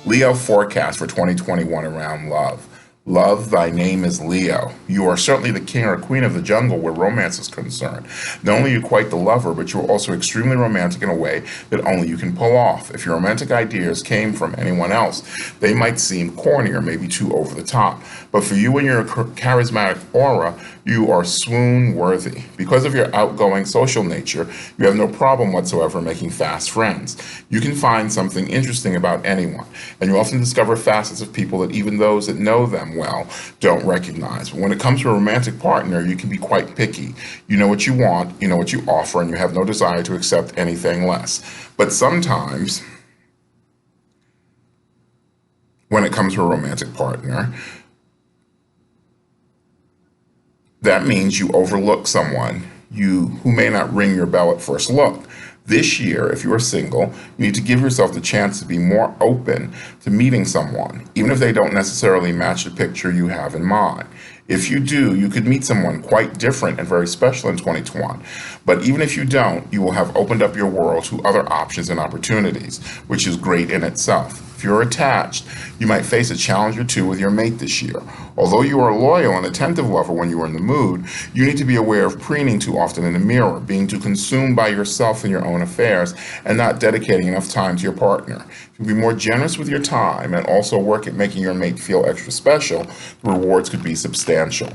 Leo forecast for 2021 around love. Love, thy name is Leo. You are certainly the king or queen of the jungle where romance is concerned. Not only are you quite the lover, but you are also extremely romantic in a way that only you can pull off. If your romantic ideas came from anyone else, they might seem corny or maybe too over the top. But for you and your charismatic aura, you are swoon worthy. Because of your outgoing social nature, you have no problem whatsoever making fast friends. You can find something interesting about anyone, and you often discover facets of people that even those that know them well don't recognize. But when it comes to a romantic partner, you can be quite picky. You know what you want, you know what you offer, and you have no desire to accept anything less. But sometimes, when it comes to a romantic partner, that means you overlook someone who may not ring your bell at first look. This year, if you are single, you need to give yourself the chance to be more open to meeting someone, even if they don't necessarily match the picture you have in mind. If you do, you could meet someone quite different and very special in 2021. But even if you don't, you will have opened up your world to other options and opportunities, which is great in itself. If you're attached, you might face a challenge or two with your mate this year. Although you are a loyal and attentive lover when you are in the mood, you need to be aware of preening too often in the mirror, being too consumed by yourself and your own affairs, and not dedicating enough time to your partner. If you can be more generous with your time and also work at making your mate feel extra special, the rewards could be substantial.